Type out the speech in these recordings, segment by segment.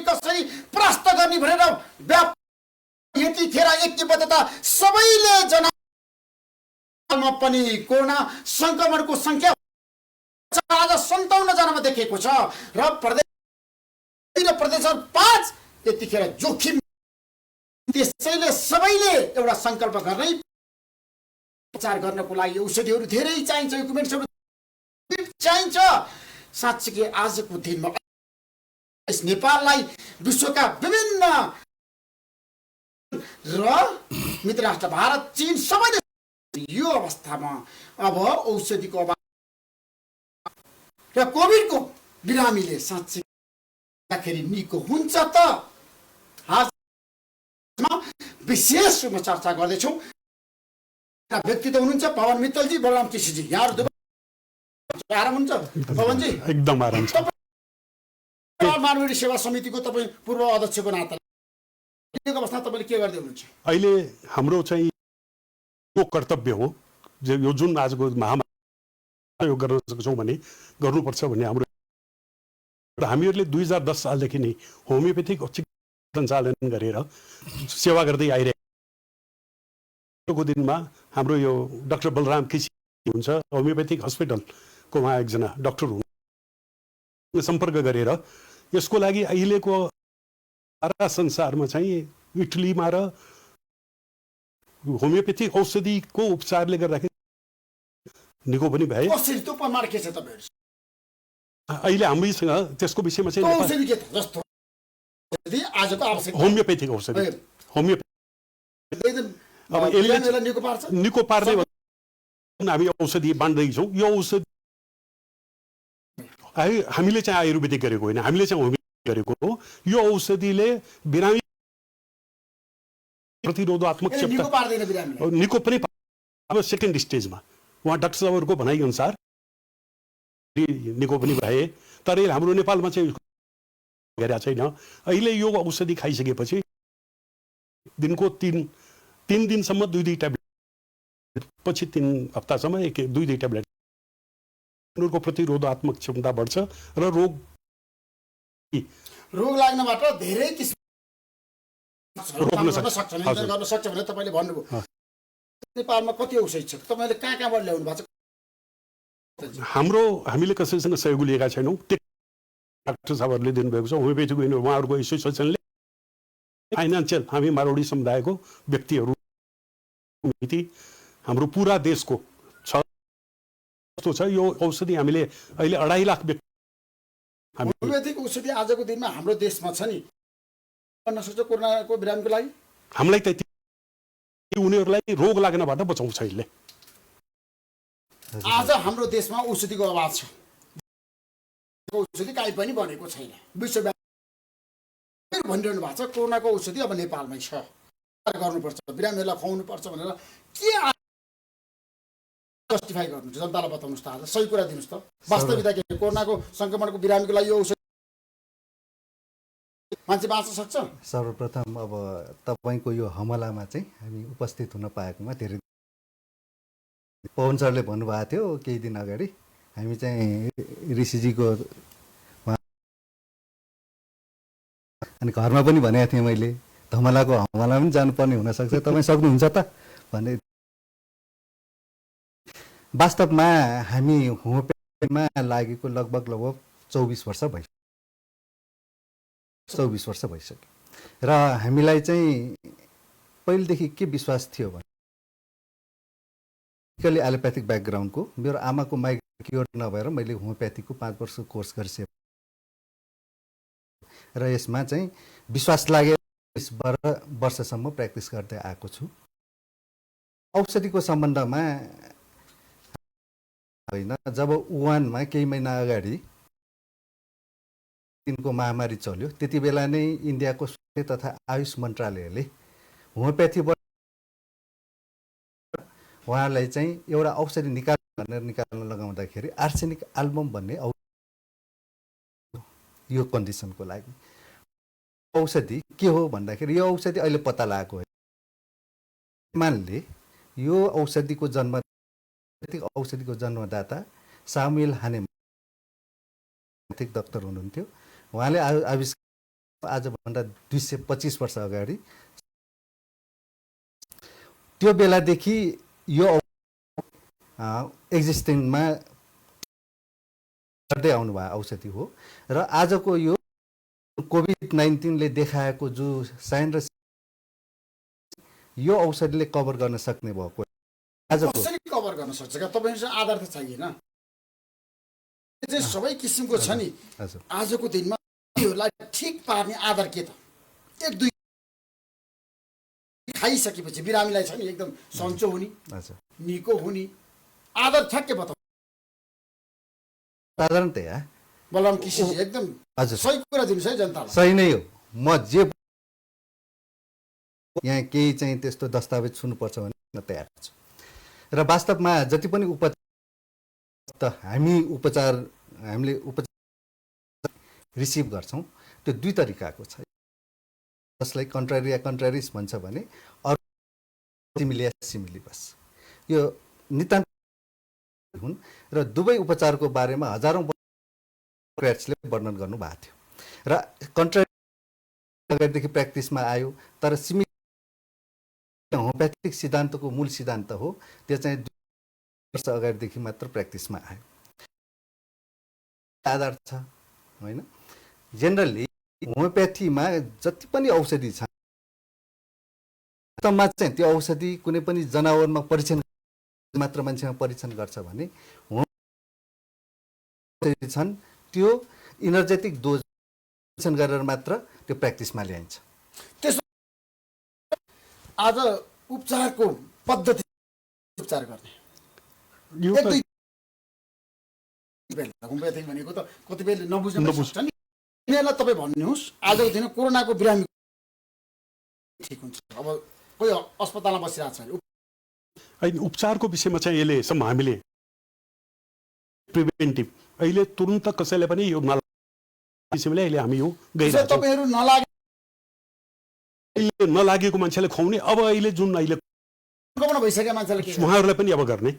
कसरी प्रस्त गर्ने भनेर यतिखेर एकबद्धता सबैले जनामा पनि कोरोना संक्रमणको संख्या आज 57 जनामा देखिएको छ र प्रदेश 5 यतिखेर जोखिम। त्यसैले सबैले एउटा संकल्प गर्नै उपचार गर्नको लागि औषधिहरू धेरै चाहिन्छ, इक्विपमेन्ट्सहरू चाहिन्छ। साँच्चै आजको दिनमा नेपाललाई विश्वका विभिन्न र मित्र राष्ट्र भारत, चीन सबैले यो अवस्थामा अब औषधिको अभाव र कोभिडको बिरामीले साँच्चै निको हुन्छ त आजमा विशेष रूपमा चर्चा गर्दैछौँ। व्यक्तित्व हुनुहुन्छ पवन मित्तलजी, बलराम केसीजी, यहाँहरू आराम हुन्छ? पवनजी एकदम आराम छ। मानवीय सेवा समितिको तपाईँ पूर्व अध्यक्षको नाताले अवस्था तपाईँले के गर्दै हुनुहुन्छ? अहिले हाम्रो चाहिँ यो कर्तव्य हो, यो जुन आजको महामारी यो गर्न सक्छौँ भने गर्नुपर्छ भन्ने हाम्रो। हामीहरूले 2010 सालदेखि नै होमियोपेथिक सञ्चालन गरेर सेवा गर्दै आइरहेको दिनमा हाम्रो यो डाक्टर बलराम केसी हुन्छ, होमियोपेथिक हस्पिटलको उहाँ एकजना डाक्टर हुनु, सम्पर्क गरेर यसको लागि अहिलेको सारा संसारमा चाहिँ इटलीमा र होमियोपेथिक औषधिको उपचारले गर्दाखेरि निको पनि भए। अहिले हामीसँग त्यसको विषयमा चाहिँ होमियोपेथिक औषधि अब यसले निको पार्ने हामी औषधि बाँड्दैछौँ। यो औषधि हामीले चाहिँ आयुर्वेदिक गरेको होइन, हामीले चाहिँ होमियोपेथिक गरेको हो। यो औषधिले बिरामी प्रतिरोधात्मक क्षमता निको पनि अब सेकेन्ड स्टेजमा उहाँ डाक्टर साहबहरूको भनाइ अनुसार निको पनि भए। तर हाम्रो नेपालमा चाहिँ गरेका छैन। अहिले यो औषधि खाइसकेपछि दिनको 3 दिनसम्म 2 ट्याब्लेट, पछि 3 हप्तासम्म 2 ट्याब्लेट को प्रतिरोधात्मक क्षमता बढ्छ र रोग लाग्नबाट धेरै किसिम गर्न सक्छ भनेर तपाईँले भन्नुभयो। नेपालमा कति औषधि छ, तपाईँले कहाँबाट ल्याउनु भएको छ? हामीले कसैसँग सहयोग लिएका छैनौँ। डाक्टर साहबहरूले दिनुभएको छ, होमियोपेथिक उहाँहरूको एसोसिएसनले फाइनेन्सियल हामी मारवाडी समुदायको व्यक्तिहरू हाम्रो पुरा देशको छ। यो औषधि हामीले अहिले 2.5 लाख व्यक्ति होमियोपेथिक औषधि आजको दिनमा हाम्रो देशमा छ नि, गर्न सक्छ कोरोनाको बिरामीको लागि। हामीलाई त उनीहरूलाई रोग लाग्नबाट बचाउँछ। यसले आज हाम्रो देशमा औषधिको अभाव छ, औषधि काहीँ पनि बनेको छैन। विश्वव्यापी भनिरहनु भएको छ कोरोनाको औषधि अब नेपालमै छ, गर्नुपर्छ, बिरामीहरूलाई खुवाउनुपर्छ भनेर के जस्टिफाई गर्नुहुन्छ? जनतालाई बताउनुहोस् त, आज सही कुरा दिनुहोस् त। वास्तविकता के? कोरोनाको संक्रमणको बिरामीको लागि यो औषधि मान्छे बाँच्न सक्छ? सर्वप्रथम अब तपाईँको यो हमलामा चाहिँ हामी उपस्थित हुन पाएकोमा धेरै, पवन सरले भन्नुभएको थियो केही दिन अगाडि हामी चाहिँ ऋषिजीको अनि घरमा पनि भनेको थिएँ मैले, धमलाको हमला पनि जानुपर्ने हुनसक्छ, तपाईँ सक्नुहुन्छ त भने। वास्तवमा हामी होमियोपेथीमा लागेको लगभग 24 वर्ष भइसक्यो र हामीलाई चाहिँ पहिलेदेखि के विश्वास थियो भने एलोप्याथिक ब्याकग्राउन्डको मेरो आमाको माइग्रेन क्योर नभएर मैले होमियोप्याथीको 5 वर्ष कोर्स गरेँ र यसमा चाहिँ विश्वास लागेर 12 वर्षसम्म प्र्याक्टिस गर्दै आएको छु। औषधिको सम्बन्धमा होइन, जब वुहानमा केही महिना अगाडि दिनको महामारी चल्यो त्यति बेला नै इन्डियाको स्वास्थ्य तथा आयुष मन्त्रालयले होमियोप्याथीबाट उहाँलाई चाहिँ एउटा औषधि निकाल्न लगाउँदाखेरि आर्सेनिक एल्बम भन्ने यो कन्डिसनको लागि औषधि के हो भन्दाखेरि यो औषधि अहिले पत्ता लागेको हो। मानले यो औषधिको जन्मदाता सामुएल हानेम आर्थिक डाक्टर हुनुहुन्थ्यो। उहाँले आविष्कार आजभन्दा 225 वर्ष अगाडि त्यो बेलादेखि यो एक्जिस्टिङमा गर्दै आउनुभयो औषधि हो। र आजको यो कोभिड-19ले देखाएको जो साइन र यो औषधिले कभर गर्न सक्ने भएको आजको कसरी कभर गर्न सक्छ क्या? तपाईँसँग आधार त छैन। चाहिँ सबै किसिमको छ नि। हजुर आजको दिनमा योलाई ठिक पार्ने आधार के त? एक दुई खाइसकेपछि बिरामीलाई छ नि एकदम सन्चो हुने, हजुर निको हुने आधार ठ्याक्कै बताउ। साधारणतया बलराम किसिजी एकदम हजुर सही कुरा दिनुहोस् है जनतालाई। सही नै हो। म जे यहाँ केही चाहिँ त्यस्तो दस्तावेज छुनुपर्छ भने म तयार छु। र वास्तवमा जति पनि हामीले उपचार रिसिभ गर्छौँ त्यो दुई तरिकाको छ। जसलाई कन्ट्रारिस भन्छ भने अरू सिमिलिया सिमिलिबस यो नितान्त हुन्। र दुवै उपचारको बारेमा हजारौँ क्र्याट्सले वर्णन गर्नुभएको थियो। र कन्ट्रारी अगाडिदेखि प्र्याक्टिसमा आयो, तर होमियोप्याथिक सिद्धान्तको मूल सिद्धान्त हो त्यो चाहिँ 2 वर्ष अगाडिदेखि मात्र प्र्याक्टिसमा आयो। आधार छ होइन। जेनरली होमियोप्याथीमा जति पनि औषधि छ वास्तवमा चाहिँ त्यो औषधि कुनै पनि जनावरमा परीक्षण मात्र मान्छेमा परीक्षण गर्छ भने होमियोप्याथी छन् त्यो इनर्जेटिक डोज गरेर मात्र त्यो प्र्याक्टिसमा ल्याइन्छ। त्यसो आज उपचारको पद्धति उपचार गर्ने यो एक दुई बेला होमियोप्याथी भनेको त कतिपयले नबुझ्न सक्छ नि। यिनीहरूलाई तपाईँ भन्नुहोस् आजको दिन कोरोनाको बिरामी ठिक हुन्छ। अब कोही अस्पतालमा बसिरहेको छैन। उपचारको विषयमा चाहिँ अहिलेसम्म हामीले प्रिभेन्टिभ अहिले तुरुन्त कसैले पनि यो किसिमले अहिले हामी यो गइरहेछौँ। तपाईँहरू नलागेको मान्छेलाई खुवाउने अब अहिले जुन अहिले सङ्क्रमण भइसकेको मान्छेलाई के उहाँहरूलाई पनि अब गर्ने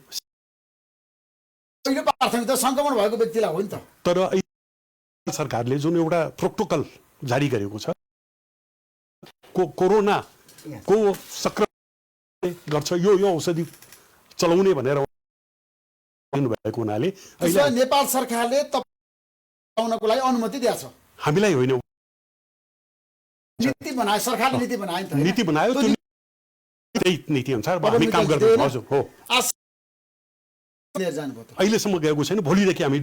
पहिलो प्राथमिकता सङ्क्रमण भएको व्यक्तिलाई हो नि त। तर सरकारले जुन एउटा प्रोटोकल जारी गरेको छ कोरोनाको संक्रमण गर्छ यो औषधि चलाउने भनेर भएको हुनाले नेपाल सरकारले चलाउनको लागि अनुमति दिएको छ। हामीलाई होइन, नीति बनायो सरकारले, नीति बनायो नि त। नीति बनायो त्यो त्यही नीति अनुसार हामी काम गर्दैछौँ। हजुर हो। लिएर जानुभयो त? अहिलेसम्म गएको छैन। भोलिदेखि हामी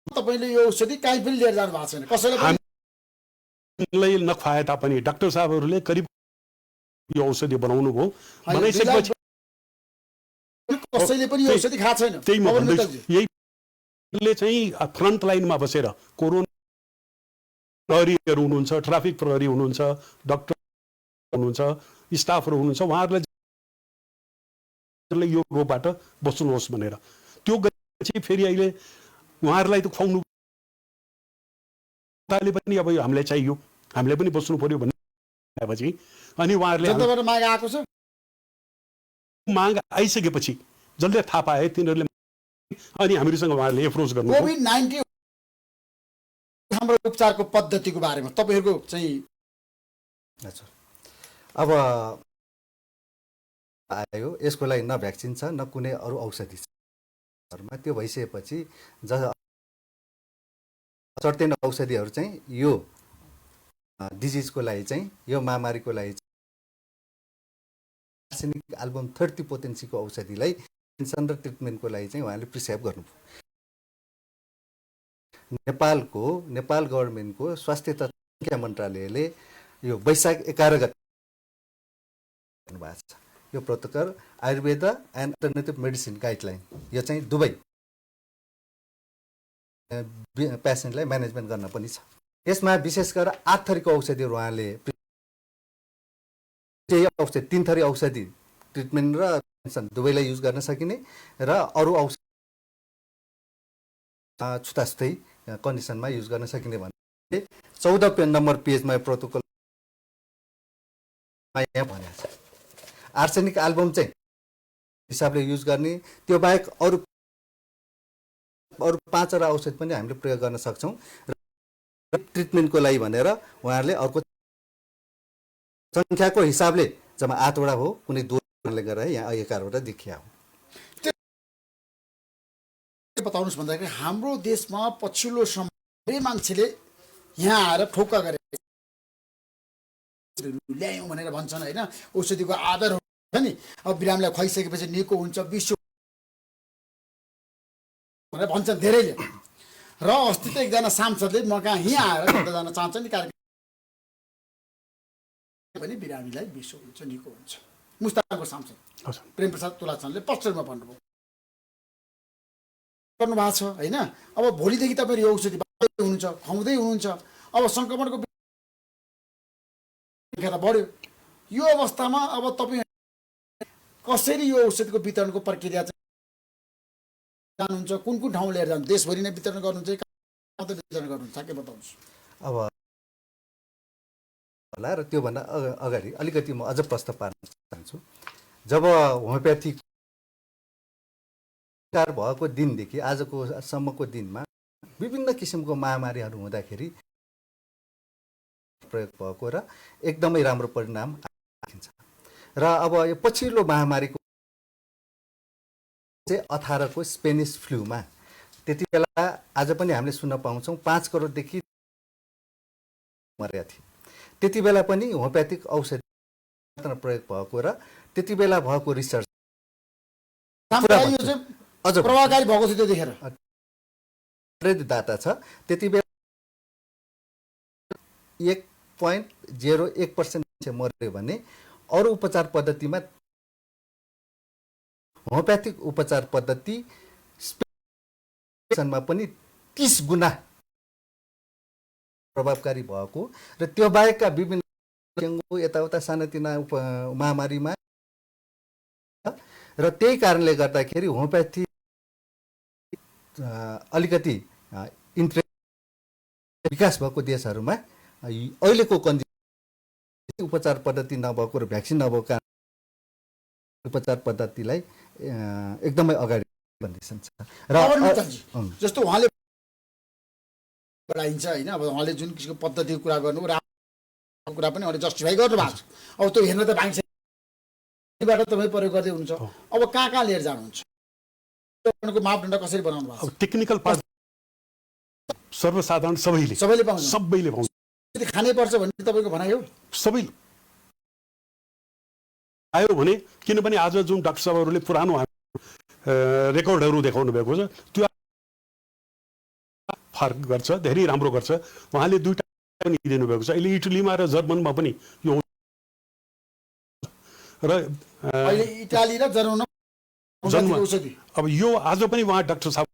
तपाईँले यो औषधि कहीँ पनि लिएर जानु भएको छैन कसैले? हामीलाई नखुवाए तापनि डाक्टर साहबहरूले करिब यो औषधि बनाउनु भयो। बनाइसकेपछि कसैले पनि यो औषधि खाएको छैन। त्यही म भन्दैछु। यहीले चाहिँ फ्रन्ट लाइनमा बसेर कोरोना प्रहरीहरू हुनुहुन्छ, ट्राफिक प्रहरी हुनुहुन्छ, डाक्टर हुनुहुन्छ, स्टाफहरू हुनुहुन्छ, उहाँहरूलाई यो रोगबाट बच्नुहोस् भनेर त्यो गरेपछि फेरि अहिले उहाँहरूलाई त खुवाउनु पनि अब हामीलाई चाहियो, हामीले पनि बस्नु पर्यो भनेपछि अनि उहाँहरूले माग आएको छ। माग आइसकेपछि जसले थाहा पाए तिनीहरूले अनि हामीसँग उहाँहरूले एप्रोच गर्नु। कोभिड-19 हाम्रो उपचारको पद्धतिको बारेमा तपाईँहरूको चाहिँ अब आयो यसको लागि न भ्याक्सिन छ न कुनै अरू औषधि छ। त्यो भइसकेपछि सर्टेन औषधिहरू चाहिँ यो डिजिजको लागि चाहिँ यो महामारीको लागि आर्सेनिक एल्बम 30 पोटेन्सीको औषधिलाई प्रिभेन्सन र ट्रिटमेन्टको लागि चाहिँ उहाँले प्रिस्क्राइब गर्नुभयो। नेपाल गभर्मेन्टको स्वास्थ्य तथा जनसङ्ख्या मन्त्रालयले यो वैशाख 11 गते गर्नुभएको छ। यो protocol Ayurveda and alternative medicine guideline यो चाहिँ दुवै पेसेन्टलाई म्यानेजमेन्ट गर्न पनि छ। यसमा विशेष गरेर 8 थरीको औषधिहरू उहाँले 3 थरी औषधि ट्रिटमेन्ट र प्रिभेन्सन दुवैलाई युज गर्न सकिने र अरू औषधि छुटाछुटै कन्डिसनमा युज गर्न सकिने भने 14 नम्बर पेजमा प्रोटोकल यहाँ भनेको छ। आर्सेनिक एल्बम चाहिँ हिसाबले युज गर्ने, त्यो बाहेक अरू अरू 5वटा औषधि पनि हामीले प्रयोग गर्न सक्छौँ र ट्रिटमेन्टको लागि भनेर उहाँहरूले अर्को सङ्ख्याको हिसाबले जम्मा 8वटा हो कुनै 2ले गर्दा यहाँ 11वटा देखिया हो। बताउनुहोस् भन्दाखेरि हाम्रो देशमा पछिल्लो समय धेरै मान्छेले यहाँ आएर ठोक्का गरे ल्यायौँ भनेर भन्छन् होइन, औषधिको आदर हुन्छ नि, अब बिरामीलाई खुवाइसकेपछि निको हुन्छ विश्व भनेर भन्छन् धेरैले। र अस्ति त एकजना सांसदले म कहाँ यहाँ आएर कता जान चाहन्छ नि कार्यक्रम पनि बिरामीलाई विश्व हुन्छ निको हुन्छ। मुस्ताङको सांसद प्रेम प्रसाद तुलाचनले पक्षमा भन्नुभयो गर्नु भएको छ होइन। अब भोलिदेखि तपाईँहरू यो औषधि हुनुहुन्छ खुवाउँदै हुनुहुन्छ, अब सङ्क्रमणको संख्या बढ्यो। यो अवस्थामा अब तपाईँ कसरी यो औषधिको वितरणको प्रक्रिया जानुहुन्छ, कुन कुन ठाउँ लिएर जानु, देशभरि नै वितरण गर्नुहुन्छ वितरण गर्नुहुन्छ के बताउनुहोस्। अब होला र त्योभन्दा अगाडि अलिकति म अझ प्रस्ताव पार्न चाहन्छु। जब होमियोप्याथी भएको दिनदेखि आजको सम्मको दिनमा विभिन्न किसिमको महामारीहरू हुँदाखेरि प्रयोग भएको र एकदमै राम्रो परिणाम देखिन्छ। र अब यो पछिल्लो महामारीको 2018 को स्पेनिस फ्लूमा त्यति बेला आज पनि हामीले सुन्न पाउँछौँ 5 करोडदेखि मरेका थिए। त्यति बेला पनि होमियोप्याथिक औषधि प्रयोग भएको र त्यति बेला भएको रिसर्च अझ प्रभावकारी भएको थियो त्यतिखेर डाटा छ। त्यति बेला 1.01% मर्यो भने अरू उपचार पद्धतिमा होमियोप्याथिक उपचार पद्धति स्पेनमा पनि 30 गुणा प्रभावकारी भएको र त्यो बाहेकका विभिन्न डेङ्गु यताउता सानातिना महामारीमा र त्यही कारणले गर्दाखेरि होमियोप्याथी अलिकति विकास भएको देशहरूमा अहिलेको कन्डिसन उपचार पद्धति नभएको र भ्याक्सिन नभएको कारण उपचार पद्धतिलाई एकदमै अगाडि भन्दैछन्। र जस्तो उहाँले बढाइन्छ होइन, अब उहाँले जुन किसिमको पद्धतिको कुरा गर्नु कुरा पनि उहाँले जस्टिफाई गर्नु भएको छ। अब त्यो हेर्न त पाइन्छ बाट तपाईँ प्रयोग गर्दै हुनुहुन्छ, अब कहाँ लिएर जानुहुन्छ, मापदण्ड कसरी बनाउनु भएको? टेक्निकल पार्ट सर्वसाधारण सबैले पाउँछ खानै पर्छ भन्ने तपाईँको भनाइ हो? सबै आयो भने, किनभने आज जुन डाक्टर साहबहरूले पुरानो रेकर्डहरू देखाउनु भएको छ त्यो फरक गर्छ, धेरै राम्रो गर्छ। उहाँले 2टा पनि दिनुभएको छ। अहिले इटलीमा र जर्मनमा पनि यो र इटाली र जर्मनमा औषधि अब यो आज पनि उहाँ डाक्टर साहब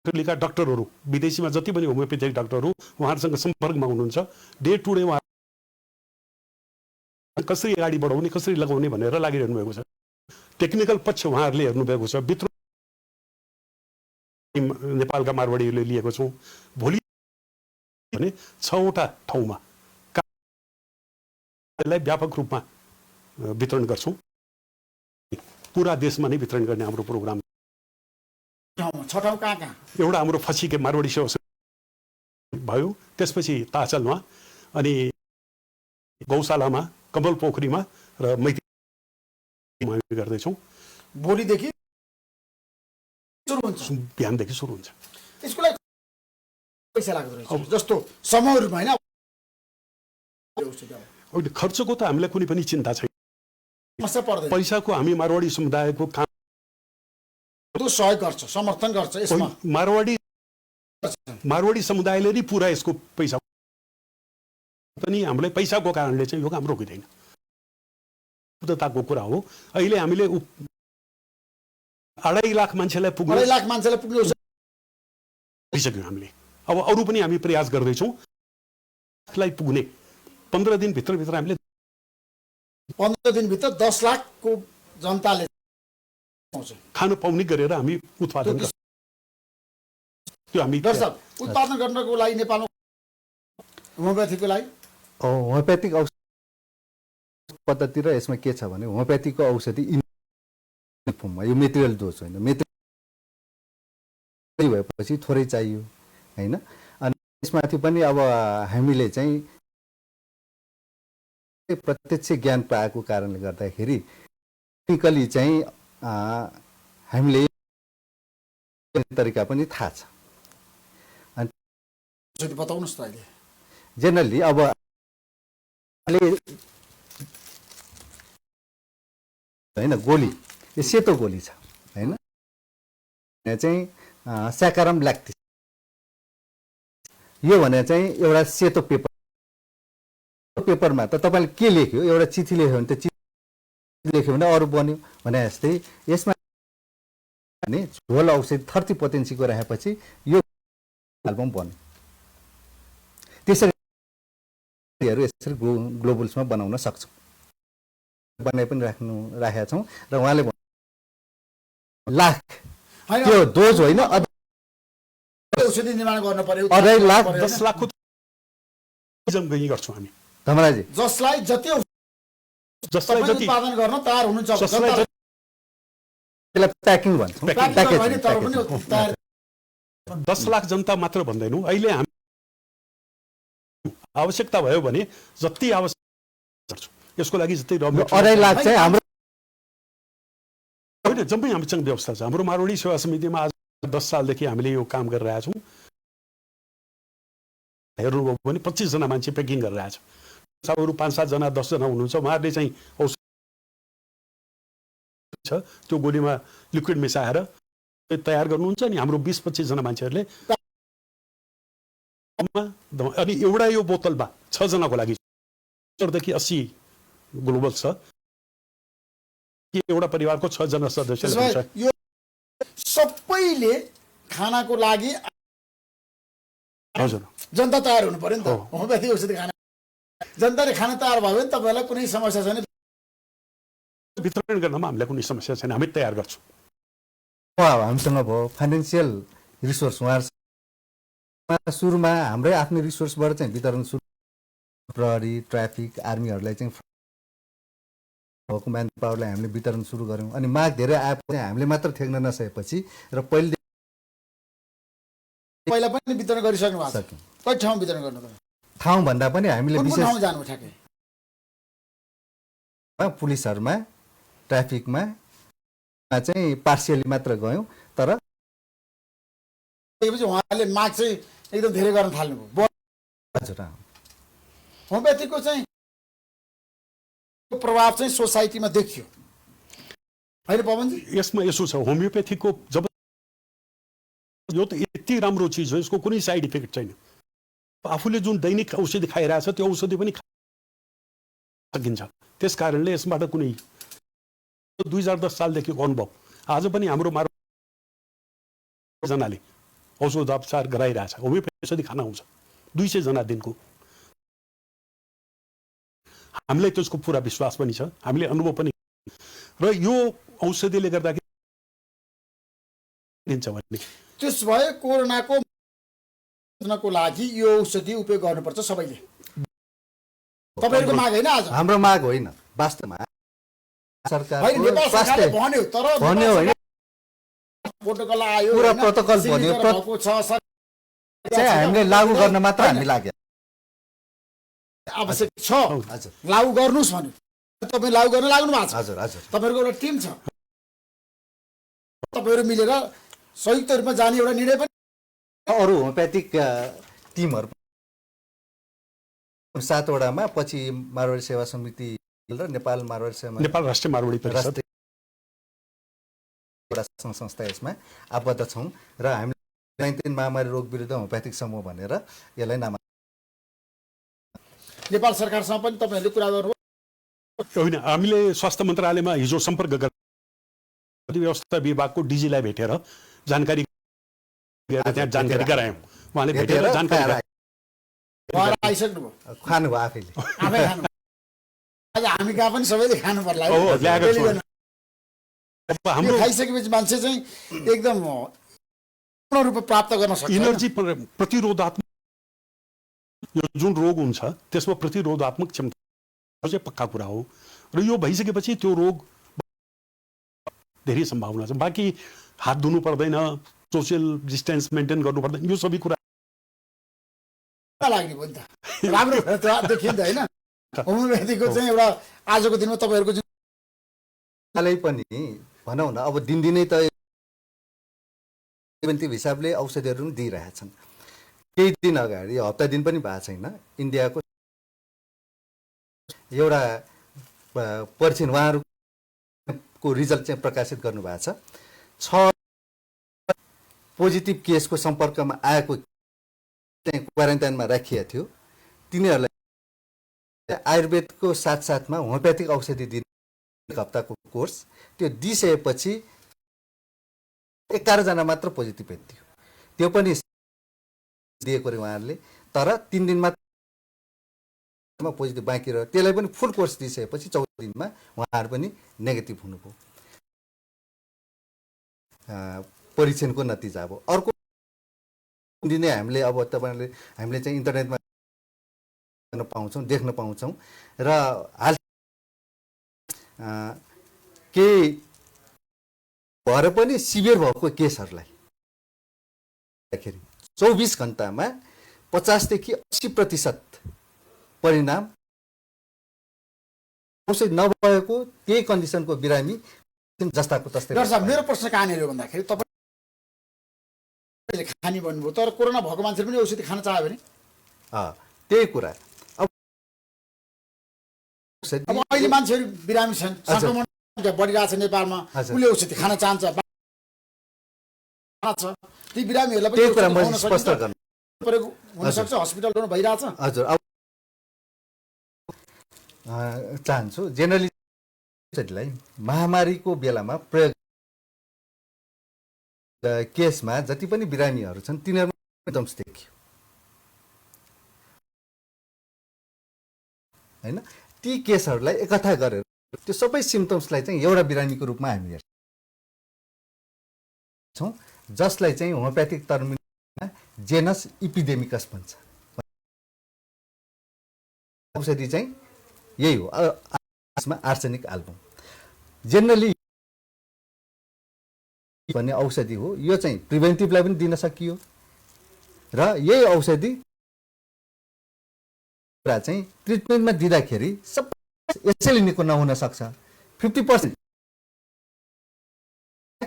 डाक्टरहरू विदेशीमा जति पनि होमियोप्याथिक डाक्टरहरू उहाँहरूसँग सम्पर्कमा हुनुहुन्छ। डे टु डे उहाँ कसरी अगाडि बढाउने कसरी लगाउने भनेर लागिरहनु भएको छ। टेक्निकल पक्ष उहाँहरूले हेर्नुभएको छ। भित्र नेपालका मारवाडीहरूले लिएको छौँ। भोलि भने 6वटा ठाउँमा व्यापक रूपमा वितरण गर्छौँ। पुरा देशमा नै वितरण गर्ने हाम्रो प्रोग्राम। एउटा हाम्रो फसीके मारवाडी सेवा भयो, त्यसपछि ताचलमा, अनि गौशालामा, कमल पोखरीमा र मैत्री गर्दैछौँ। भोलिदेखि बिहानदेखि सुरु हुन्छ। यसको लागि पैसा लाग्दो रहेछ जस्तो समयमा होइन। खर्चको त हामीलाई कुनै पनि चिन्ता छैन, पैसाको हामी मारवाडी समुदायको काम सहयोग गर्छ, समर्थन गर्छ। यसमा मारवाडी समुदायले नै पुरा यसको पैसा पनि हामीलाई पैसाको कारणले चाहिँ यो काम रोकिँदैन। उपलब्धताको कुरा हो। अहिले हामीले 2.5 लाख मान्छेलाई पुग्ने भइसक्यो हामीले। अब अरू पनि हामी प्रयास गर्दैछौँ पुग्ने। 15 दिनभित्र हामीले 15 दिनभित्र 10 लाखको जनताले खान पाउने गरेर हामी उत्पादन त्यो हामी उत्पादन गर्नको लागि नेपालमा होमियोप्याथीको लागि होमियोप्याथिक औषधि पद्धति र यसमा के छ भने होमियोप्याथीको औषधि फर्ममा यो मेटेरियल डोज होइन, भएपछि थोरै चाहियो हैन। अनि त्यसमाथि पनि अब हामीले चाहिँ प्रत्यक्ष ज्ञान पाएको कारणले गर्दाखेरि टेक्निकली चाहिँ हामीले तरिका पनि थाहा छ। अनि बताउनुस् त अहिले जेनरली अब हैन गोली यो सेतो गोली छ हैन, यहाँ चाहिँ स्याकाराम ल्याक्टिस, यो भने चाहिँ एउटा सेतो पेपरमा त तपाईँले के लेख्यो, एउटा चिठी लेख्यो भने त चिठी लेख्यो भने अरू बन्यो भने जस्तै यसमा भने झोल औषधि 30 पोटेन्सीको राखेपछि यो एल्बम बन्यो। त्यसरी यसरी ग्लोबल्समा बनाउन सक्छौँ, बनाइ पनि राखेका छौँ। र उहाँले लाख त्यो डोज होइन, औषधि निर्माण गर्न पर्यो, 2.5 लाख 10 लाखको गई गर्छौँ हामी धमराजी, जसलाई जति उत्पादन गर्न तयार हुनुहुन्छ त्यसलाई प्याकिङ भन्छौँ। 10 लाख जनता मात्र भन्दैनौँ, अहिले हामी आवश्यकता भयो भने जति आवश्यक गर्छौँ। यसको लागि जति 2.5 लाख चाहिँ हाम्रो होइन, जम्मै हामीसँग व्यवस्था छ। हाम्रो मारवाडी सेवा समितिमा आज 10 सालदेखि हामीले यो काम गरिरहेका छौँ। हेर्नुभयो भने 25 जना मान्छे प्याकिङ गरिरहेछ। अरू 5-7 जना 10 जना हुनुहुन्छ, उहाँहरूले चाहिँ औषध छ त्यो गोलीमा लिक्विड मिसाएर तयार गर्नुहुन्छ। अनि हाम्रो 20-25 जना मान्छेहरूले अनि एउटा यो बोतलमा 6 जनाको लागि 70 देखि 80 ग्लोबल छ। एउटा परिवारको 6 जना सदस्य यो सबैले खानाको लागि हजुर जनता तयार हुनु पर्यो नि त। होमियोप्याथी औषधि खाना जनताले खाना तयार भयो भने तपाईँलाई कुनै समस्या छैन, वितरण गर्नमा हामीलाई कुनै समस्या छैन, हामी तयार गर्छौँ। हामीसँग भयो फाइनेन्सियल रिसोर्स, उहाँहरू सुरुमा हाम्रै आफ्नै रिसोर्सबाट चाहिँ वितरण सुरु, प्रहरी ट्राफिक आर्मीहरूलाई चाहिँ भएको म्यान पावरलाई हामीले वितरण सुरु गऱ्यौँ। अनि माग धेरै आएपछि हामीले मात्र थ्याक्न नसकेपछि र पहिला पनि वितरण गरिसक्नु भएको छ। कति ठाउँ वितरण गर्नु त? ठाउँ भन्दा पनि हामीले विशेष ठाउँ जानु ठ्याक्कै पुलिसहरूमा ट्राफिकमा चाहिँ पार्सियली मात्र गयौँ। तर उहाँले माग चाहिँ एकदम धेरै गर्न थाल्नुभयो। हजुर, होमियोप्याथीको चाहिँ प्रभाव चाहिँ सोसाइटीमा देखियो होइन पवनजी? यसमा यसो छ, होमियोप्याथीको जब यो त यति राम्रो चिज हो, यसको कुनै साइड इफेक्ट छैन। आफूले जुन दैनिक औषधि खाइरहेछ त्यो औषधि पनि सकिन्छ। त्यस कारणले यसबाट कुनै 2010 सालदेखिको अनुभव आज पनि हाम्रो जनाले औषधोपचार गराइरहेछ, होमियोप्याथी औषधि खान आउँछ 200 जना दिनको। हामीलाई त्यसको पुरा विश्वास पनि छ, हामीले अनुभव पनि। र यो औषधिले गर्दाखेरि दिन्छ भने त्यस भए कोरोनाको लागि यो औषधि उपयोग गर्नुपर्छ सबैले। तपाईहरुको माग होइन आज? हाम्रो माग होइन, वास्तवमा सरकारले नेपाल सरकारले भन्यो, तर भन्यो होइन, प्रोटोकल आयो, पुरा प्रोटोकल भन्यो, चाहिँ हामीले लागू गर्न मात्र हामी लाग्यो। आवश्यक छ हजुर, लागू गर्नुस् भन्यो, तपाई लागू गर्न लाग्नु भएको छ। हजुर हजुर, तपाईहरुको एउटा टिम छ, तपाईहरु मिलेर संयुक्त रूपमा जाने एउटा निर्णय पनि अरू होमियोप्याथिक टिमहरू 7 वटामा, पछि मारवाडी सेवा समिति र नेपाल मारवाडी सेवा, नेपाल राष्ट्रिय मारवाडी परिषद संस्था यसमा आबद्ध छौँ। र हामीले 19 महामारी रोग विरुद्ध होमियोप्याथिक समूह भनेर यसलाई नाम। नेपाल सरकारसँग पनि तपाईहरुले कुरा गर्नु होइन? हामीले स्वास्थ्य मन्त्रालयमा हिजो सम्पर्क गरेर व्यवस्था विभागको डीजीलाई भेटेर जानकारी गरायौँ। उहाँले भेटेर जानकारी आइसक्नुभयो, खानुभयो आफैले, आफै खानु। आज हामी कहाँ पनि सबैले खानु पर्ला। हाम्रो खाइसकेपछि मान्छे चाहिँ एकदम पूर्ण रूपमा प्राप्त गर्न सक्छ। इनर्जी प्रतिरोधात्मक यो जुन रोग हुन्छ त्यसमा प्रतिरोधात्मक क्षमता चाहिँ पक्का कुरा हो। र यो भइसकेपछि त्यो रोग धेरै सम्भावना छ। बाँकी हात धुनु पर्दैन, सोसियल डिस्टेन्स मेन्टेन गर्नुपर्दा यो सबै कुरा लाग्ने भयो नि त राम्रो भयो त देखियो नि त होइन होमियोप्याथीको चाहिँ एउटा आजको दिनमा तपाईँहरूको जुन हालै पनि भनौँ न अब दिनदिनै त त्यो हिसाबले औषधिहरू पनि दिइरहेछन्। केही दिन अगाडि हप्ता दिन पनि भएको छैन इन्डियाको एउटा परीक्षण उहाँहरूको रिजल्ट चाहिँ प्रकाशित गर्नुभएको छ। 6 पोजिटिभ केसको सम्पर्कमा आएको चाहिँ क्वारेन्टाइनमा राखिएको थियो, तिनीहरूलाई आयुर्वेदको साथसाथमा होमियोप्याथिक औषधि दिने 1 हप्ताको कोर्स त्यो दिइसकेपछि 11 जना मात्र पोजिटिभ भेटियो। त्यो पनि दिएको रे उहाँहरूले, तर 3 दिनमा पोजिटिभ बाँकी रह्यो। त्यसलाई पनि फुल कोर्स दिइसकेपछि 14 दिनमा उहाँहरू पनि नेगेटिभ हुनुभयो। परीक्षणको नतिजा अब अर्को दिनै हामीले अब तपाईँले हामीले चाहिँ इन्टरनेटमा पाउँछौँ, देख्न पाउँछौँ र हाल केही भएर पनि सिभियर भएको केसहरूलाई 24 घण्टामा 50 देखि 80% परिणाम औषधि नभएको त्यही कन्डिसनको बिरामी जस्ताको तस्तै। डाक्टर साहब, मेरो प्रश्न कहाँनिर हो भन्दाखेरि तपाईँले खाने भन्नुभयो, तर कोरोना भएको मान्छेले पनि औषधि खान चाह्यो भने त्यही कुरा। अब अहिले मान्छेहरू बिरामी छन्, संक्रमण बढिरहेछ नेपालमा, उसले औषधि खान चाहन्छ, ती बिरामीहरूलाई पनि त्यही कुरा मैले स्पष्ट गर्न हुनसक्छ, हस्पिटल ल्याउनु भइरहेछ। हजुर, अब चाहन्छु जेनरली औषधिलाई महामारीको बेलामा प्रयोग केसमा जति पनि बिरामीहरू छन् तिनीहरूमा सिम्पटम्स देखियो हैन। ती केसहरूलाई एकट्ठा गरेर त्यो सबै सिम्पटम्सलाई चाहिँ एउटा बिरामीको रूपमा हामी हेर्छौँ, जसलाई चाहिँ होमियोप्याथिक टर्मिनमा जेनस इपिडेमिकस भन्छ। औषधि चाहिँ यही हो, आर्सेनिक एल्बम जेनरली भन्ने औषधि हो। यो चाहिँ प्रिभेन्टिभलाई पनि दिन सकियो र यही औषधि चाहिँ ट्रिटमेन्टमा दिँदाखेरि सबै यसैले निको नहुन सक्छ। 50%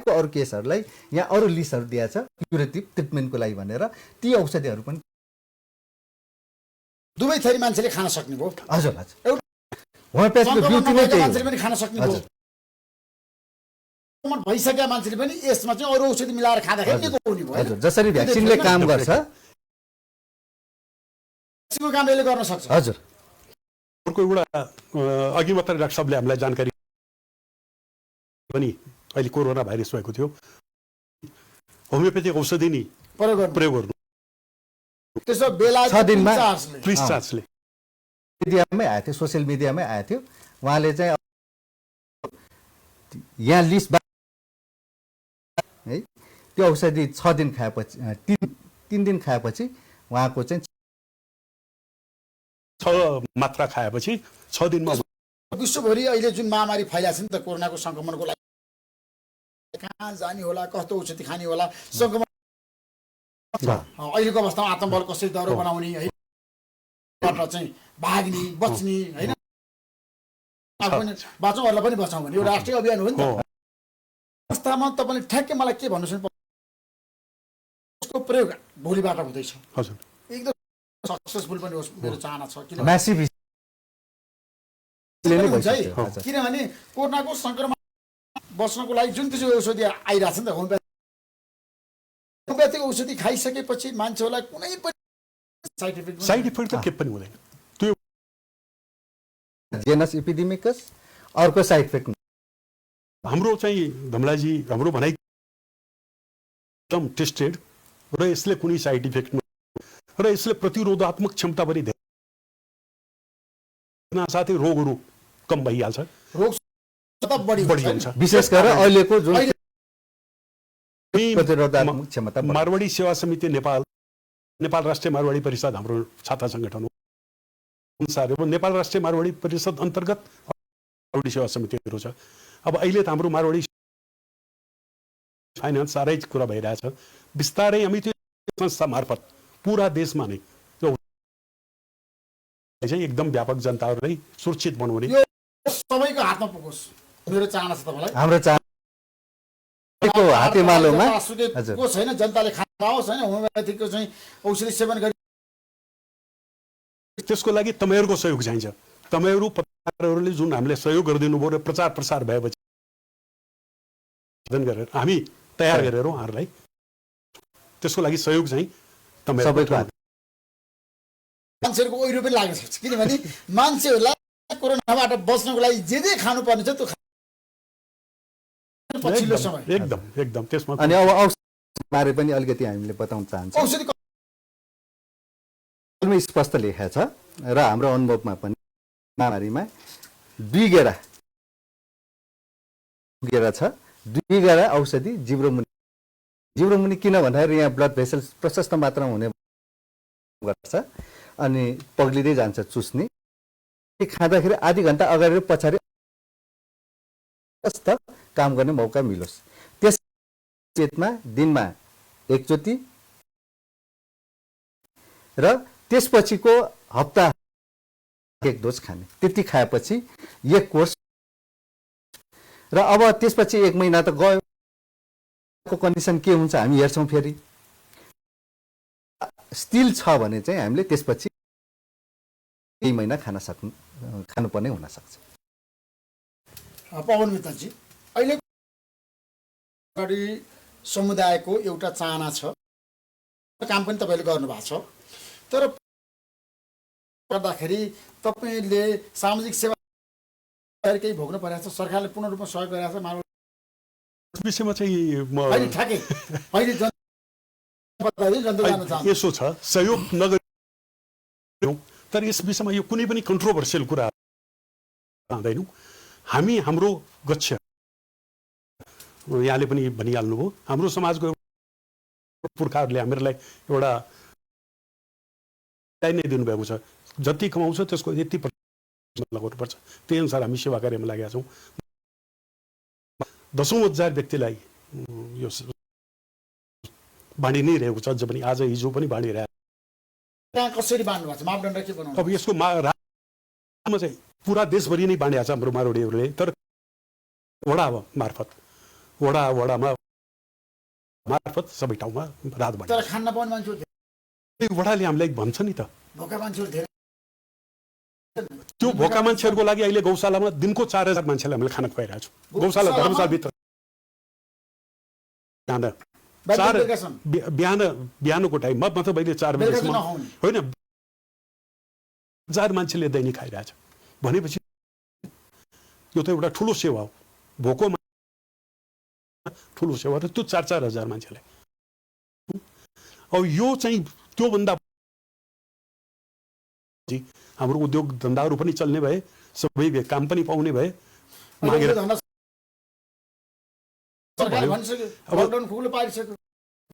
अरू केसहरूलाई यहाँ अरू लिस्टहरू दिएको छ क्युरेटिभ ट्रिटमेन्टको लागि भनेर, ती औषधिहरू पनि दुवै थरी मान्छेले खान सक्ने भयो। हजुर हजुर, होमियोप्याथीको ड्युटी नै त्यही मान्छेले पनि खान सक्ने भयो। भइसकेका मान्छेले पनि यसमा चाहिँ अरू औषधि मिलाएर खाँदाखेरि निको हुने भयो। हजुर, जसरी भ्याक्सिनले काम गर्छ भ्याक्सिनको काम यसले गर्न सक्छ। हजुर, अर्को एउटा अघि मात्रै डाक्टर साहबले हामीलाई जानकारी पनि अहिले कोरोना भाइरस भएको थियो, होमियोप्याथिक औषधि नि प्रयोग गर्नु त्यसो बेला 6 दिनमा प्लिज चार्जले मिडियामै आएको थियो, सोसियल मिडियामै आएको थियो। उहाँले चाहिँ यहाँ लिस्ट है त्यो औषधि 6 दिन खाएपछि 3 दिन खाएपछि उहाँको चाहिँ 6 मात्रा खाएपछि 6 दिनमा विश्वभरि अहिले जुन महामारी फैलाएको छ नि त कोरोनाको संक्रमणको लागि, कहाँ जाने होला, कस्तो औषधि खाने होला, संक्रमण अहिलेको अवस्थामा आत्मबल कसरी दह्रो बनाउने है, चाहिँ भाग्ने बच्ने होइन, बाँचौँ अरूलाई पनि बचाउँ भन्ने एउटा राष्ट्रिय अभियान हो नि त। अवस्थामा तपाईँले ठ्याक्कै मलाई के भन्नुहोस्, उसको प्रयोग भोलिबाट हुँदैछ, हजुर एकदम सक्सेसफुल पनि होस् मेरो चाहना छ। किनभने कोरोनाको संक्रमण बच्नको लागि जुन त्यो औषधि आइरहेको छ नि त, होमियोप्याथिक औषधि खाइसकेपछि मान्छेहरूलाई कुनै पनि साइड इफेक्ट त के पनि हुँदैन। त्यो जेनस इपिडेमिकस अर्को साइड इफेक्ट हाम्रो चाहिँ धमलाजी हाम्रो भनाइ एकदम टेस्टेड र यसले कुनै साइड इफेक्ट र यसले प्रतिरोधात्मक क्षमता पनि धेरै साथै रोगहरू कम भइहाल्छ, रोग बढी हुन्छ। विशेष गरेर अहिलेको जुन प्रतिरोधात्मक क्षमता। मारवाडी सेवा समिति नेपाल, नेपाल राष्ट्रिय मारवाडी परिषद हाम्रो छाता संगठन हो। अनुसार नेपाल राष्ट्रिय मारवाडी परिषद अन्तर्गत मारवाडी सेवा समितिहरू छ। अब अहिले त हाम्रो मारवाडी फाइनेन्स साह्रै कुरा भइरहेछ बिस्तारै हामी त्यो संस्था मार्फत पुरा देशमा नै यो चाहिँ एकदम व्यापक जनताहरूलाई सुरक्षित बनाउने यो सबैको हातमा पुगोस् मेरो चाहना छ तपाईँलाई। हाम्रो चाहनाको हातेमालोमा को छैन जनताले खान पाओस् होइन होमियोप्याथीको चाहिँ औषधि सेवन गरी त्यसको लागि तपाईँहरूको सहयोग चाहिन्छ। तपाईँहरू पत्रकारहरूले जुन हामीले सहयोग गरिदिनु भयो र प्रचार प्रसार भएपछि गरेर हामी तयार गरेर उहाँहरूलाई त्यसको लागि सहयोग चाहिँ सबैको हात मान्छेहरूको ओहिरो पनि लाग्न सक्छ किनभने मान्छेहरूलाई कोरोनाबाट बच्नको लागि जे खानुपर्ने छ त्यो पछिल्लो समय एकदम एकदम त्यसमा अनि अब औषधि बारे पनि अलिकति हामीले बताउन चाहन्छौँ। औषधि स्पष्ट लेखेको छ र हाम्रो अनुभवमा पनि महामारीमा 2 गेरा छ 2 गेरा औषधि जिब्रोमुनि किन भन्दाखेरि यहाँ ब्लड भेसल्स प्रशस्त मात्रामा हुने गर्छ अनि पग्लिँदै जान्छ चुस्ने खाँदाखेरि आधी घण्टा अगाडि र पछाडि काम गर्ने मौका मिलोस् त्यस पेटमा दिनमा एकचोटि र त्यसपछिको हप्ता 1 डोज खाने त्यति खाएपछि 1 कोर्स र अब त्यसपछि 1 महिना त गयो कन्डिसन के हुन्छ हामी हेर्छौँ फेरि स्टिल छ भने चाहिँ हामीले त्यसपछि 1 महिना खानुपर्ने हुन सक्छ। पवन मित्रजी अहिले समुदायको एउटा चाहना छ काम पनि तपाईँले गर्नुभएको छ तर गर्दाखेरि तपाईँले सामाजिक सेवा केही भोग्नु परेको छ सरकारले पूर्ण रूपमा सहयोग गरिरहेको छ विषयमा चाहिँ यसो छ सहयोग नगर्नु तर यस विषयमा यो कुनै पनि कन्ट्रोभर्सियल कुरा हुँदैन। हामी हाम्रो गच्छ यहाँले पनि भनिहाल्नुभयो हाम्रो समाजको पुर्खाहरूले हामीहरूलाई एउटा नै दिनुभएको छ जति कमाउँछ त्यसको यति लगाउनुपर्छ त्यही अनुसार हामी सेवा कार्यमा लागेका छौँ। 10,000 व्यक्तिलाई यो बाँडि नै रहेको छ अझ पनि आज हिजो पनि बाँडिरहेको कसरी बाँड्नु भएको छ मापदण्ड के बनाउनु अब यसको चाहिँ पुरा देशभरि नै बाँडिएको छ हाम्रो मारवाडीहरूले तर वडा मार्फत सबै ठाउँमा रात बाँड्छ तर खान नपाउने मान्छेहरू वडाले हामीलाई भन्छ नि त भोका मान्छेहरू धेरै त्यो भोका मान्छेहरूको लागि अहिले गौशालामा दिनको 4,000 मान्छेलाई हामीले खाना खुवाइरहेको छौँ गौशाला धर्मशालाभित्र बिहानको टाइममा मतलब अहिले 4 बजेसम्म होइन 1000 मान्छेले दैनिक खाइरहेछ भनेपछि यो त एउटा ठुलो सेवा हो भोकोमा ठुलो सेवा र त्यो 4,000 मान्छेलाई अब यो चाहिँ त्योभन्दा हाम्रो उद्योग धन्दाहरू पनि चल्ने भए सबै काम पनि पाउने भए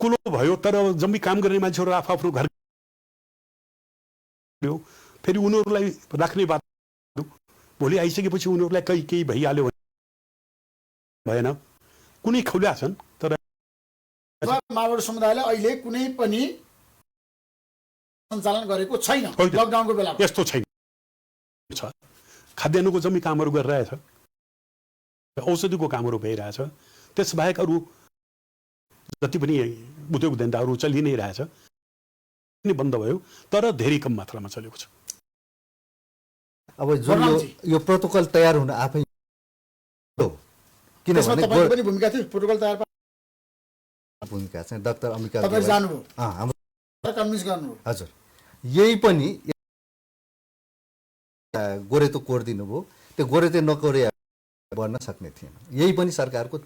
कुलो भयो तर जम्मी काम गर्ने मान्छेहरू आफ्नो घर फेरि उनीहरूलाई राख्ने बात भोलि आइसकेपछि उनीहरूलाई केही भइहाल्यो भएन कुनै खुला छन् तर मारवाडी समुदायले अहिले कुनै पनि सञ्चालन गरेको छैन लकडाउनको बेला यस्तो छैन छ खाद्यान्नको जम्मी कामहरू गरिरहेछ औषधिको कामहरू भइरहेछ त्यसबाहेक अरू जति पनि उद्योग धन्दाहरू चलि नै रहेछ बन्द भयो तर धेरै कम मात्रामा चलेको छ। अब जुन यो प्रोटोकल तयार हुन आफै किनभने पनि भूमिका थियो प्रोटोकल तयार भूमिका चाहिँ डाक्टर अम्बिका जानुभयो हजुर यही पनि गोरेतो कोरिदिनु भयो त्यो गोरेतो नकोरे बढ्न सक्ने थिएन यही पनि सरकारको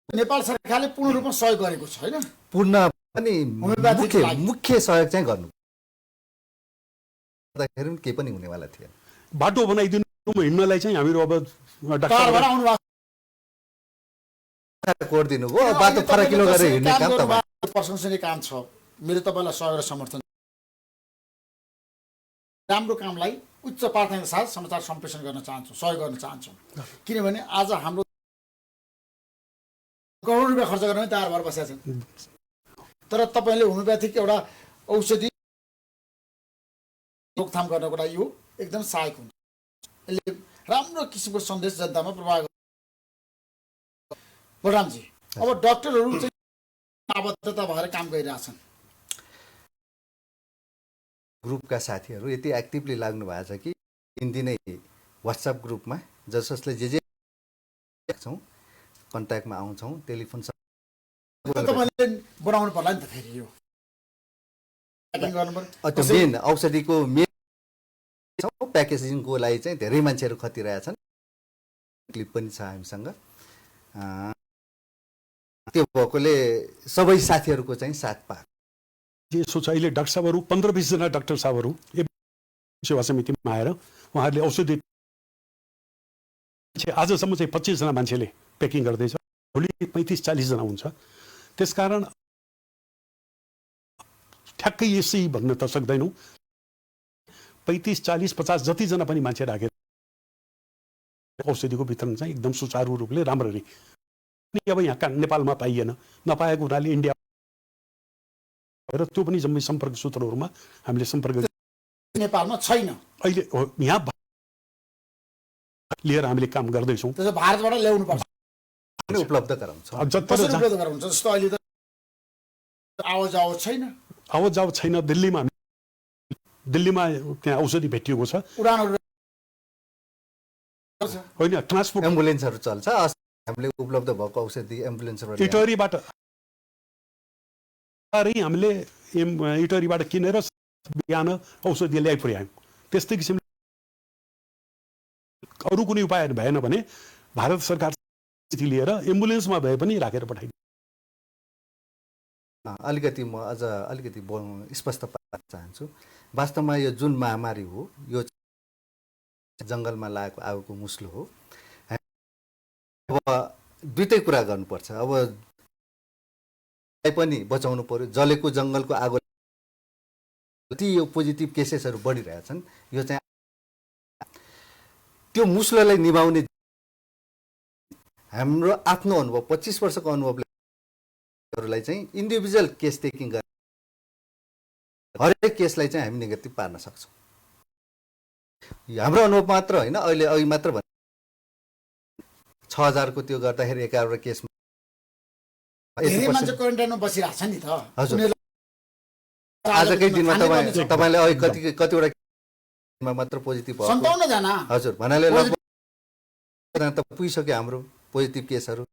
नेपाल सरकारले पूर्ण रूपमा सहयोग गरेको छ होइन पूर्ण पनि मुख्य सहयोग चाहिँ गर्नु केही पनि हुनेवाला थिएन बाटो बनाइदिनु हिँड्नलाई चाहिँ हामीहरू अब कोरिदिनु भयो बाटो फराकिलो गरेर हिँड्ने काम प्रशंसनीय काम छ मेरो तपाईँलाई सहयोग र समर्थन राम्रो कामलाई उच्च प्राथमिकताका साथ समाचार सम्प्रेषण गर्न चाहन्छौँ सहयोग गर्न चाहन्छौँ किनभने आज हाम्रो करोड रुपियाँ खर्च गर्न पनि तयार भएर बसेका छन्। तर तपाईँले होमियोप्याथिक एउटा औषधि रोकथाम गर्नको लागि यो एकदम सहायक हुन्छ। यसले राम्रो किसिमको सन्देश जनतामा प्रभाव गर्छ। बलरामजी, अब डाक्टरहरू चाहिँ आबद्धता भएर काम गरिरहेछन्। ग्रुपका साथीहरू यति एक्टिभली लाग्नु भएको छ कि दिनदिनै व्हाट्सएप ग्रुपमा जसले जे छौँ कन्ट्याक्टमा आउँछौँ, टेलिफोन तपाईँले बनाउनु पर्ला नि त फेरि यो प्याकिङ गर्नु पर्यो। त्यो मेन औषधिको मेन प्याकेजिङको लागि चाहिँ धेरै मान्छेहरू खटिरहेछन्। क्लिप पनि छ हामीसँग। त्यो भएकोले सबै साथीहरूको चाहिँ साथ पाएको। जे सोच अहिले डाक्टर साहबहरू 15-20 जना डाक्टर साहबहरू सेवा समितिमा आएर उहाँहरूले औषधि आजसम्म चाहिँ 25 जना मान्छेले प्याकिङ गर्दैछ। भोलि 35-40 जना हुन्छ। त्यसकारण ठ्याक्कै यसै भन्न त सक्दैनौँ। 35-40-50 जतिजना पनि मान्छे राखेर औषधिको वितरण चाहिँ एकदम सुचारू रूपले राम्ररी। अब यहाँ नेपालमा पाइएन, नपाएको हुनाले इन्डिया र त्यो पनि जम्मै सम्पर्क सूत्रहरूमा हामीले सम्पर्क नेपालमा छैन अहिले यहाँ लिएर हामीले काम गर्दैछौँ। त्यसो भारतबाट ल्याउनु पर्छ, उपलब्ध गराउँछौँ। कसरी उपलब्ध गराउँछ? जस्तो अहिले त आवाज छैन, आवाज छैन। दिल्लीमा त्यहाँ औषधि भेटिएको छ। उडानहरू होइन, ट्रान्सपोर्ट एम्बुलेन्सहरू चल्छ। हामीले उपलब्ध भएको औषधि एम्बुलेन्सबाट इटरीबाट हामीले इटरीबाट किनेर बिहान औषधि ल्याइ पुर्यायौँ। त्यस्तै किसिमले अरू कुनै उपाय भएन भने भारत सरकार लिएर एम्बुलेन्समा भए पनि राखेर पठाइदियो। अलिकति म अझ अलिकति स्पष्ट पार्न चाहन्छु। वास्तवमा यो जुन महामारी हो यो जङ्गलमा लागेको आगोको मुस्लो हो। अब दुईटै कुरा गर्नुपर्छ। अब पनि बचाउनु पर्यो। जलेको जङ्गलको आगो जति यो पोजिटिभ केसेसहरू बढिरहेछन्, यो चाहिँ त्यो मुस्लोलाई निभाउने हाम्रो आफ्नो अनुभव 25 वर्षको अनुभवलाई चाहिँ इन्डिभिजुअल केस टेकिङ गरेर हरेक केसलाई चाहिँ हामी नेगेटिभ पार्न सक्छौँ। हाम्रो अनुभव मात्र होइन, अहिले मात्र 6000 को त्यो गर्दाखेरि 11 केसमा धेरै मान्छे क्वारेन्टाइनमा बसिरहेछ नि त। हजुर, आजकै दिनमा तपाईँले अहिले कतिवटा मात्र पोजिटिभ भयो? 57 जना। हजुर, भन्नाले लगभग त पुगिसक्यो हाम्रो पोजिटिभ केसहरू।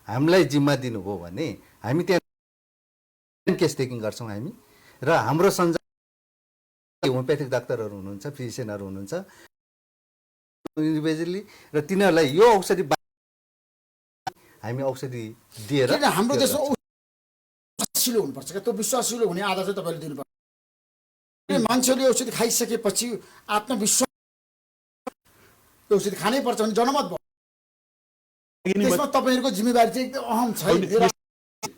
हामीलाई जिम्मा दिनुभयो भने हामी त्यहाँ केस टेकिङ गर्छौँ हामी। र हाम्रो सञ्जाल होमियोप्याथिक डाक्टरहरू हुनुहुन्छ, फिजिसियनहरू हुनुहुन्छ इन्डिभिजुअली, र तिनीहरूलाई यो औषधि हामी औषधि दिएर हाम्रो देशमा विश्वासिलो हुनुपर्छ क्या। त्यो विश्वासिलो हुने आधार चाहिँ तपाईँले दिनुपर्छ। मान्छेले औषधि खाइसकेपछि आत्मविश्वास औषधि खानै पर्छ भने जनमत भयो। त्यसमा तपाईँहरूको जिम्मेवारी चाहिँ एकदम अहम छ।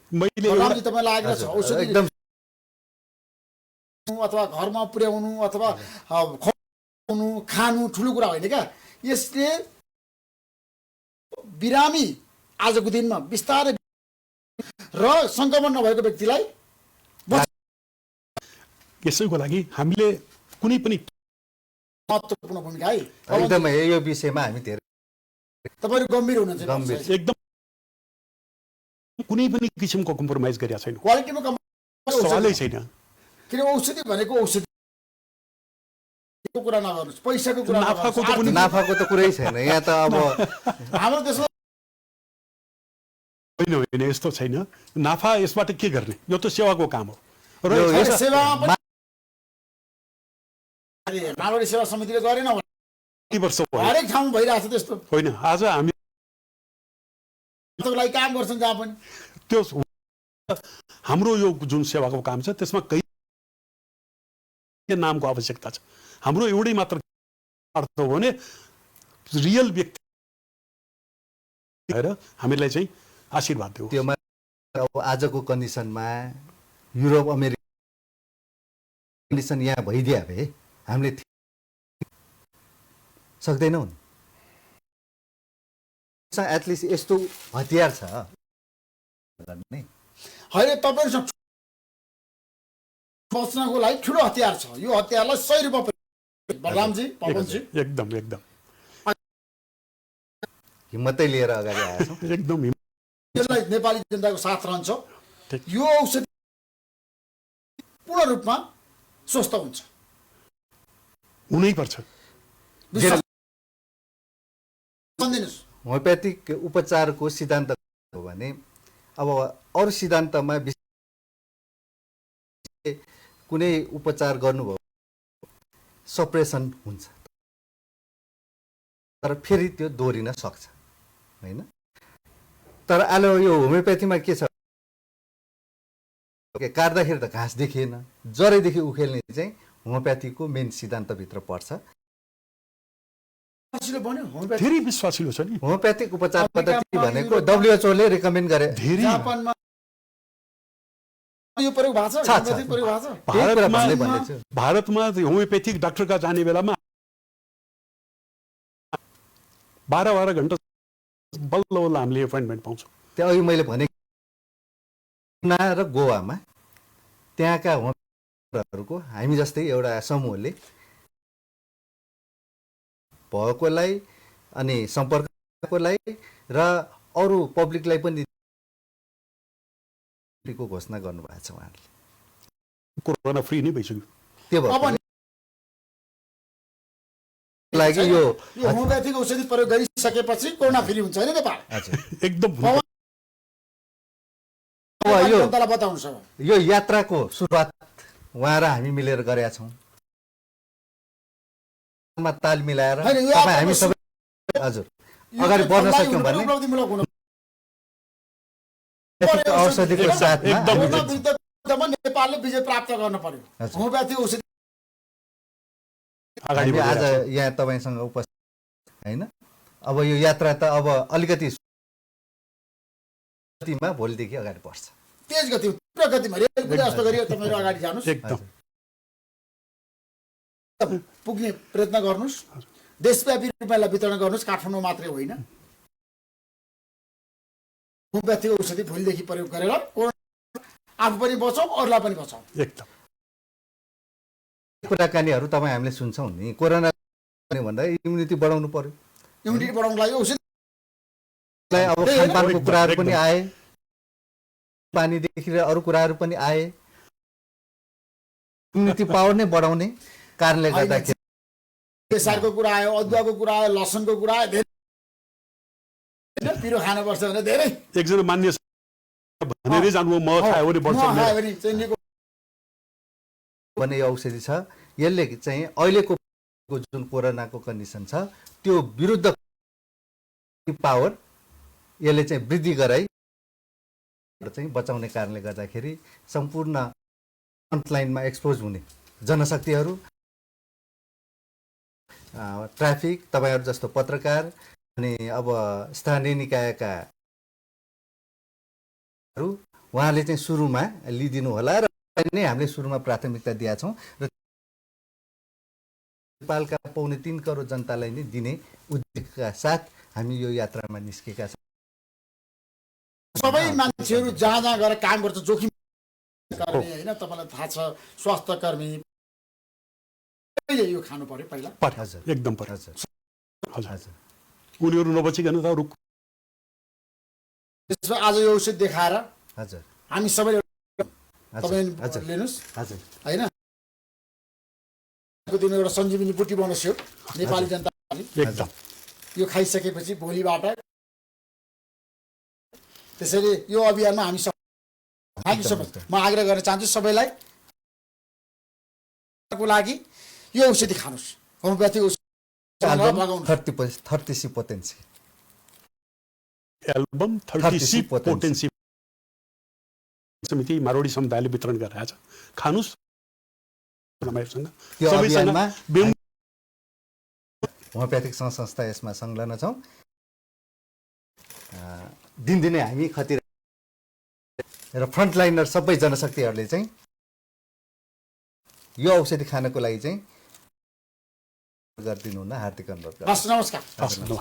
तपाईँलाई लागेको छ औषधि एकदम अथवा घरमा पुर्याउनु अथवा खुवाउनु खानु ठुलो कुरा होइन क्या। यसले बिरामी आजको दिनमा बिस्तारै र सङ्क्रमण नभएको व्यक्तिलाई यसैको लागि हामीले कुनै पनि महत्त्वपूर्ण भूमिका है। एकदमै यो विषयमा हामी धेरै तपाईँहरू गम्भीर हुनुहुन्छ। गम्भीर एकदम कुनै पनि किसिमको कम्प्रोमाइज गरेका छैन। क्वालिटीमा सवालै छैन। किन औषधि भनेको औषधिको कुरा नगर्नुहोस्, पैसाको कुरा नाफाको त कुरै छैन यहाँ त। अब हाम्रो देशमा होइन, यस्तो छैन। नाफा यसबाट के गर्ने? यो त सेवाको काम हो। र सेवामा मानवीय सेवा समितिले गरेन हरेक ठाउँमा भइरहेको छ त्यस्तो होइन। आज हामी लागि काम गर्छन् जहाँ पनि। त्यो हाम्रो यो जुन सेवाको काम छ त्यसमा कहीँ नामको आवश्यकता छ। हाम्रो एउटै मात्र अर्थ हो भने रियल व्यक्ति भएर हामीलाई चाहिँ आशीर्वाद दियो। त्यो अब आजको कन्डिसनमा युरोप अमेरिका कन्डिसन यहाँ भइदिया भए हामीले सक्दैनौँ। एटलिस्ट यस्तो हतियार छ गर्ने होइन तपाईँहरूसँग बच्नको लागि ठुलो हतियार छ। यो हतियारलाई 100 रुपियाँ बलरामजी, पवनजी एकदम एकदम हिम्मतै लिएर अगाडि आएका छौँ। एकदम यसलाई नेपाली जनताको साथ रहन्छ। यो औषधि पूर्ण रूपमा स्वस्थ हुन्छ। हुनै पर्छ। विश्वास भनिदिनुहोस्। होमियोप्याथिक उपचारको सिद्धान्त हो भने अब अरू सिद्धान्तमा कुनै उपचार गर्नुभयो सप्रेसन हुन्छ, तर फेरि त्यो दोहोरिन सक्छ होइन। तर अहिले यो होमियोप्याथीमा के छ, काट्दाखेरि त घाँस देखिएन, जरैदेखि उखेल्ने चाहिँ होमियोप्याथीको मेन सिद्धान्तभित्र पर्छ। धेरै विश्वासिलो छ नि होमियोप्याथिक उपचार पद्धति भनेको WHO ले रेकमेन्ड गरे। धेरै जापानमा यो प्रयोग भएको छ, होमियोप्याथिक प्रयोग भएको छ। भारतमा होमियोप्याथिक डाक्टरका जाने बेलामा 12 घण्टा बल्ल बल्ल हामीले एपोइन्टमेन्ट पाउँछौँ। त्यहाँ अघि मैले भने र गोवामा त्यहाँका होमियोप्याथीहरूको हामी जस्तै एउटा समूहले भएकोलाई अनि सम्पर्ककोलाई र अरू पब्लिकलाई पनि घोषणा गर्नुभएको छ उहाँहरूले। कोरोना फ्री नै भइसक्यो। त्यो भयो लागि यो होमियोप्याथिक औषधि प्रयोग गरिसकेपछि कोरोना फ्री हुन्छ हैन नेपाल? एकदम यो जनतालाई बताउनुस्। यो यात्राको सुरुवात उहाँ र हामी मिलेर गरेका छौँ। ताल मिलाएर तपाईँ हामी सबै हजुर अगाडि बढ्न सक्यौँ भने औषधिको साथमा नेपालले विजय प्राप्त गर्न पर्यो। होमियोप्याथिक औषधि हामी आज यहाँ तपाईँसँग उपस्थित होइन। अब यो यात्रा त अब अलिकति गतिमा भोलिदेखि अगाडि बढ्छ। तेज गति, तीव्र गतिमा रेल कुदा जस्तो गरी तपाईँहरू अगाडि जानुहोस्, एकदम पुग्ने प्रयत्न गर्नुहोस्। देशव्यापी रूपमा यसलाई वितरण गर्नुहोस्, काठमाडौँ मात्रै होइन। होमियोप्याथिक औषधि भोलिदेखि प्रयोग गरेर आफू पनि बचाउँ, अरूलाई पनि बचाउँ। एकदम कुराकानीहरू तपाईँ हामीले सुन्छौँ नि। कोरोना भन्दा इम्युनिटी बढाउनु पर्यो। इम्युनिटी बढाउनको लागि औषधि अब खानपानको कुराहरू पनि आए, पानीदेखि अरू कुराहरू पनि आए। इम्युनिटी पावर नै बढाउने कारणले गर्दाखेरि बेसारको कुरा आयो, अदुवाको कुरा आयो, लसुनको कुरा आयो, धेरै पिरो खानुपर्छ भने धेरै एकजना मान्य भनेरै जानुभयो म खायो भने बढ्छ भन्ने यो औषधि छ। यसले चाहिँ अहिलेको जुन कोरोनाको कन्डिसन छ त्यो विरुद्ध पावर यसले चाहिँ वृद्धि गराइ चाहिँ बचाउने कारणले गर्दाखेरि सम्पूर्ण फ्रन्टलाइनमा एक्सपोज हुने जनशक्तिहरू, ट्राफिक, तपाईँहरू जस्तो पत्रकार अनि अब स्थानीय निकायका उहाँले चाहिँ सुरुमा लिइदिनु होला र नै हामीले सुरुमा प्राथमिकता दिएका छौँ र नेपालका 3.25 करोड जनतालाई नै दिने उद्देश्यका साथ हामी यो यात्रामा निस्केका छौँ। सबै मान्छेहरू जहाँ जहाँ गएर काम गर्छ, जोखिम गर्ने होइन, तपाईँलाई थाहा छ स्वास्थ्य कर्मी यो खानु पर्यो पहिला। हजुर एकदम पर्यो। हजुर हजुर उनीहरू नबचिकन त अरू आज यो औषध देखाएर हजुर हामी सबैले हजुर लिनुहोस् हजुर होइन। दिन एउटा सञ्जीवनी बुटी बनाउँछु नेपाली जनता। एकदम यो खाइसकेपछि भोलिबाट त्यसैले यो अभियानमा हामी म आग्रह गर्न चाहन्छु सबैलाई को लागि यो औषधि खानुहोस्। होमियोप्याथिक औषधि 30C potency album 30C potency समिति मारोडी समुदायले वितरण गरेको छ। खानुस् त्यो अभियानमा होमियोप्याथिक संस्था यसमा संलग्न छौँ। दिनदिनै हामी खतिर र फ्रन्टलाइनर सबै जनशक्तिहरूले चाहिँ यो औषधि खानको लागि चाहिँ गरिदिनु हुन हार्दिक अनुरोध गर्छु। नमस्कार। नमस्कार।